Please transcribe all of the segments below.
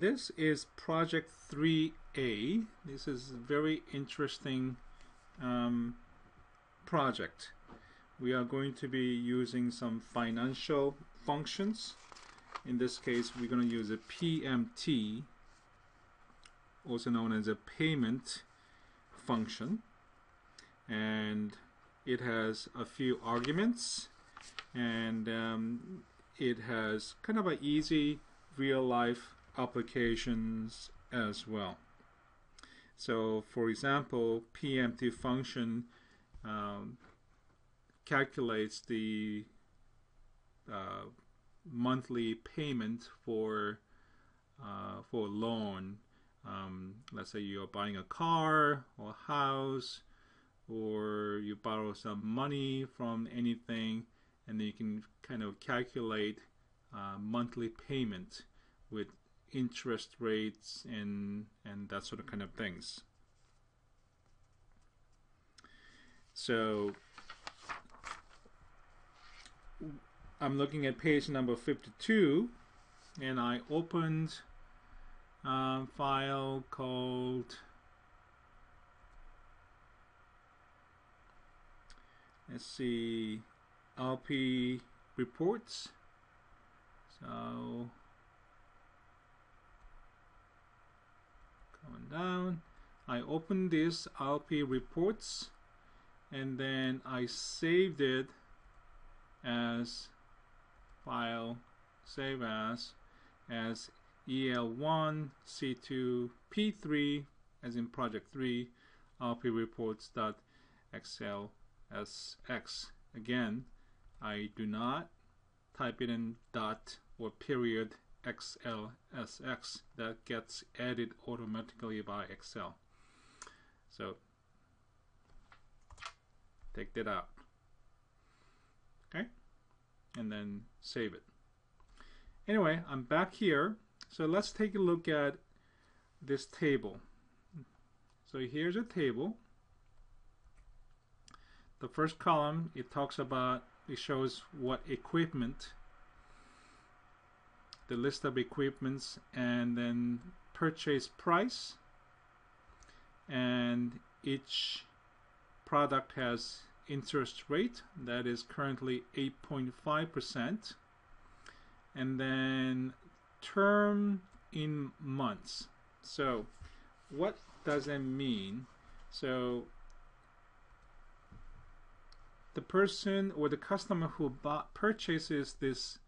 This is project 3A. This is a very interesting project. We are going to be using some financial functions. In this case, we're going to use a PMT, also known as a payment function, and it has a few arguments, and it has kind of an easy real-life applications as well. So, for example, PMT function calculates the monthly payment for a loan. Let's say you're buying a car or a house, or you borrow some money from anything, and then you can kind of calculate monthly payment with interest rates and that sort of kind of things. So I'm looking at page number 52, and I opened a file called, let's see, LP reports. So going down, I opened this LP reports, and then I saved it as file, save as L1C2P3, as in project 3, LP reports.xlsx. Again, I do not type it in dot or period XLSX. That gets added automatically by Excel. So take that out. Okay, and then save it. Anyway, I'm back here. So let's take a look at this table. So here's a table. The first column, it shows what equipment, the list of equipments, and then purchase price, and each product has interest rate that is currently 8.5%, and then term in months. So what does that mean? So the person or the customer who purchases this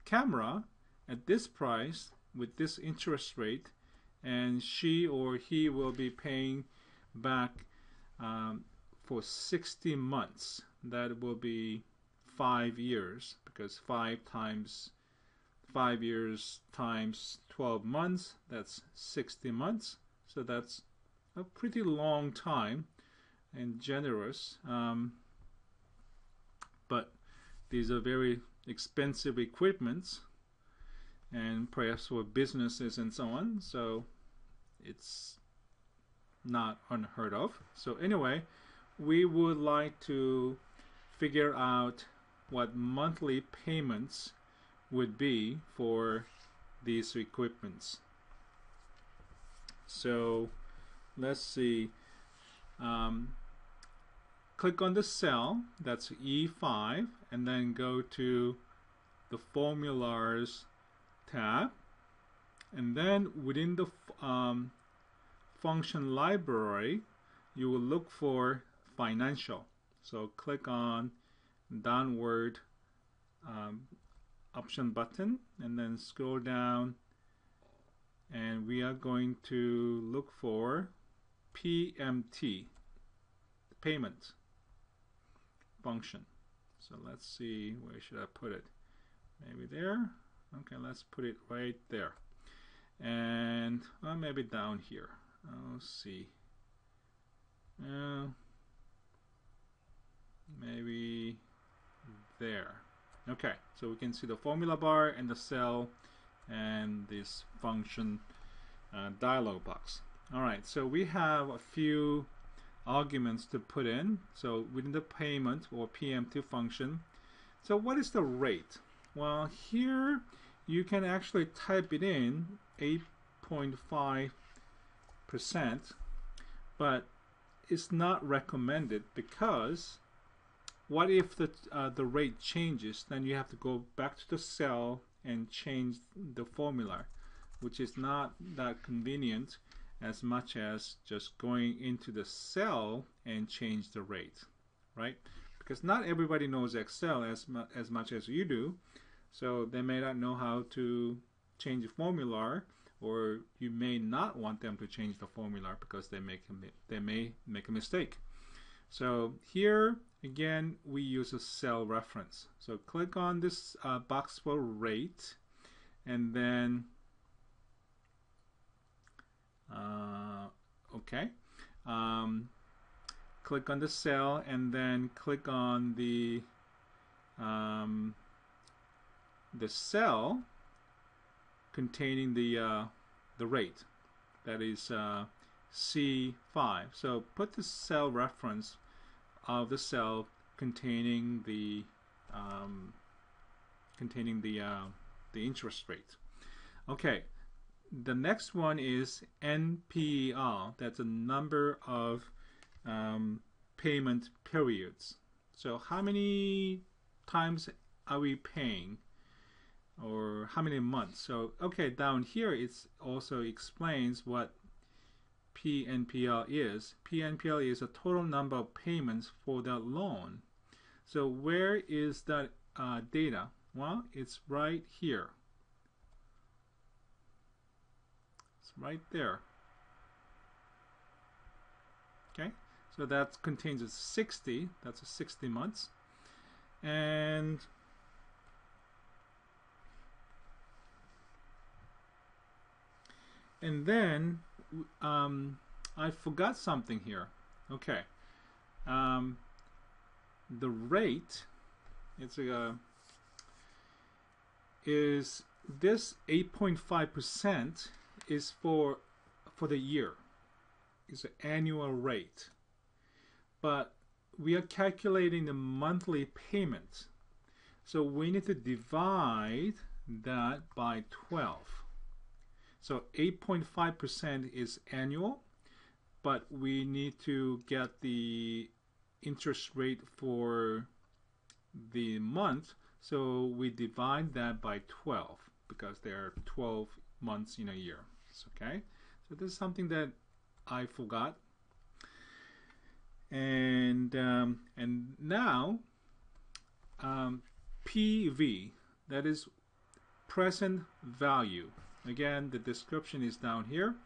camera at this price with this interest rate, and she or he will be paying back for 60 months. That will be 5 years, because 5 years times 12 months, that's 60 months. So that's a pretty long time and generous. But these are very expensive equipments, and perhaps for businesses and so on, so it's not unheard of. So anyway, we would like to figure out what monthly payments would be for these equipments. So let's see, click on the cell, that's E5, and then go to the formulas tab, and then within the function library, you will look for financial. So click on downward option button, and then scroll down, and we are going to look for PMT, payment function. So let's see, where should I put it? Maybe there. Okay, let's put it right there, and well, maybe down here. Let's see. Maybe there. Okay, so we can see the formula bar and the cell and this function dialog box. Alright, so we have a few arguments to put in. So within the payment or PMT function, so what is the rate? Well, here you can actually type it in 8.5%, but it's not recommended, because what if the rate changes? Then you have to go back to the cell and change the formula, which is not that convenient as much as just going into the cell and change the rate, right? Because not everybody knows Excel as much as you do, so they may not know how to change the formula, or you may not want them to change the formula because they may make a mistake. So here again we use a cell reference. So click on this box for rate, and then click on the cell, and then click on the cell containing the rate, that is C5. So put the cell reference of the cell containing the interest rate. Okay. The next one is NPL. That's a number of payment periods. So how many times are we paying, or how many months? So okay, down here it also explains what PNPL is. PNPL is a total number of payments for that loan. So where is that data? Well, it's right here. Right there. Okay, so that contains a 60. That's a 60 months, and then I forgot something here. Okay, the rate is this 8.5%. is for the year. It's an annual rate, but we are calculating the monthly payment, so we need to divide that by 12. So 8.5% is annual, but we need to get the interest rate for the month, so we divide that by 12, because there are 12 months in a year. Okay, so this is something that I forgot, and now PV, that is present value. Again, the description is down here.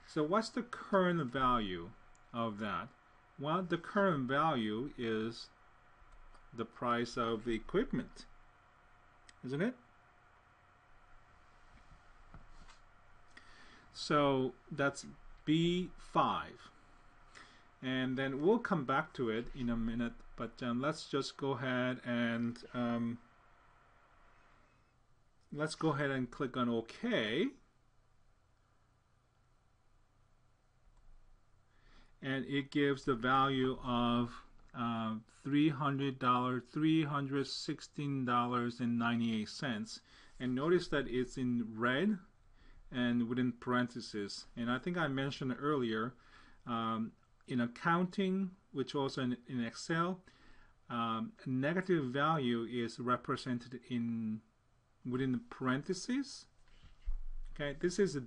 So what's the current value of that? Well, the current value is the price of the equipment, isn't it? So that's B5, and then we'll come back to it in a minute, but let's just go ahead and click on OK, and it gives the value of $300, $316.98, and notice that it's in red and within parentheses. And I think I mentioned earlier, in accounting, which also in Excel, negative value is represented within the parentheses. Okay, this is a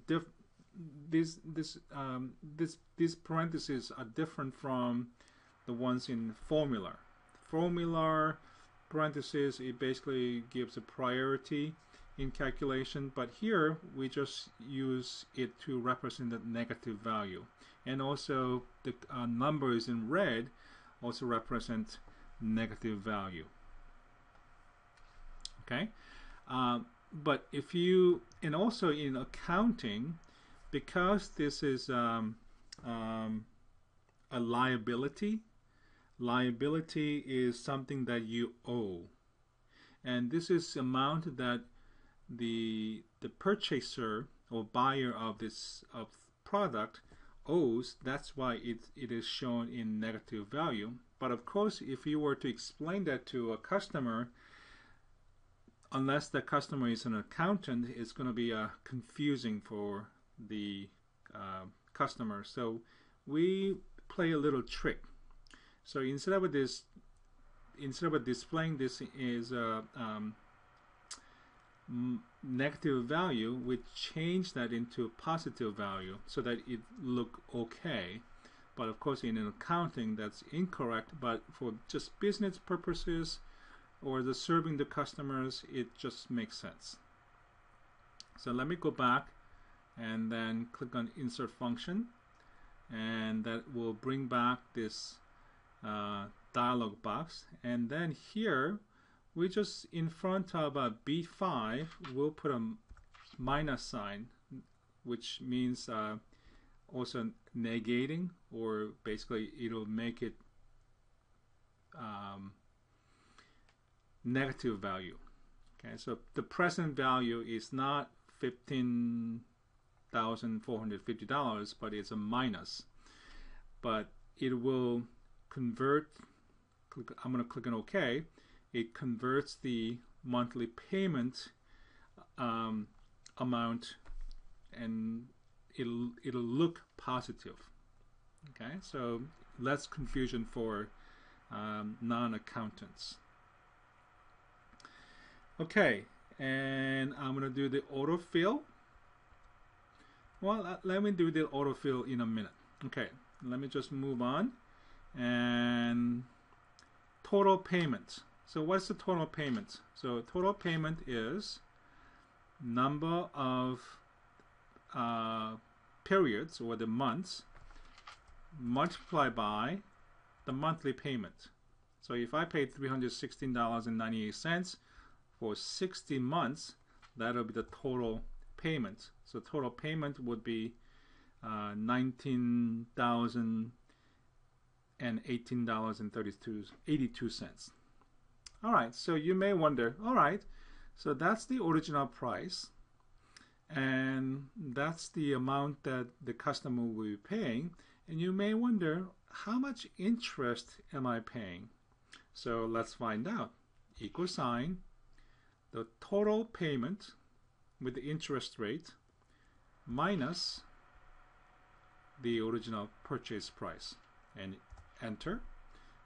these parentheses are different from the ones in formula. Formula parentheses, it basically gives a priority in calculation, but here we just use it to represent the negative value, and also the numbers in red also represent negative value. Okay, but if you, and also in accounting, because this is a liability is something that you owe, and this is amount that the purchaser or buyer of this product owes. That's why it is shown in negative value. But of course, if you were to explain that to a customer, unless the customer is an accountant, it's going to be confusing for the customer. So we play a little trick. So instead of displaying this as a negative value, we change that into a positive value so that it look okay. But of course, in an accounting, that's incorrect. But for just business purposes or the serving the customers, it just makes sense. So let me go back and then click on Insert Function, and that will bring back this dialog box. And then here, we just in front of B5, we'll put a minus sign, which means also negating, or basically it'll make it negative value. Okay, so the present value is not $15,450, but it's a minus. But it will convert. I'm going to click on OK. It converts the monthly payment amount, and it'll look positive. Okay, so less confusion for non-accountants. Okay, and I'm gonna do the autofill. Well, let me do the autofill in a minute. Okay, let me just move on. And total payment. So what's the total payment? So total payment is number of periods, or the months, multiplied by the monthly payment. So if I paid $316.98 for 60 months, that'll be the total payment. So total payment would be $19,018.82. All right, so you may wonder, all right, so that's the original price, and that's the amount that the customer will be paying. And you may wonder, how much interest am I paying? So let's find out. Equal sign, the total payment with the interest rate minus the original purchase price, and enter.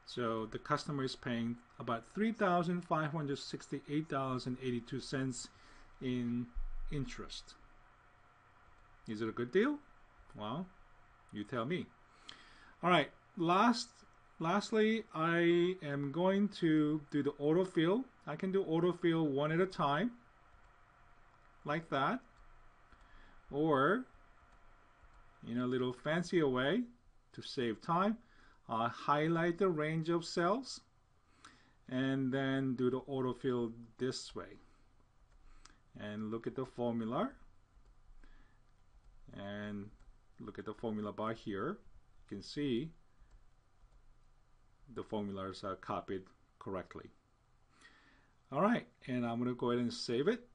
So the customer is paying about $3,568.82 in interest. Is it a good deal? Well, you tell me. All right, lastly, I am going to do the autofill. I can do autofill one at a time, like that, or in a little fancier way to save time, highlight the range of cells and then do the autofill this way. And look at the formula, and look at the formula bar here. You can see the formulas are copied correctly. All right, and I'm going to go ahead and save it.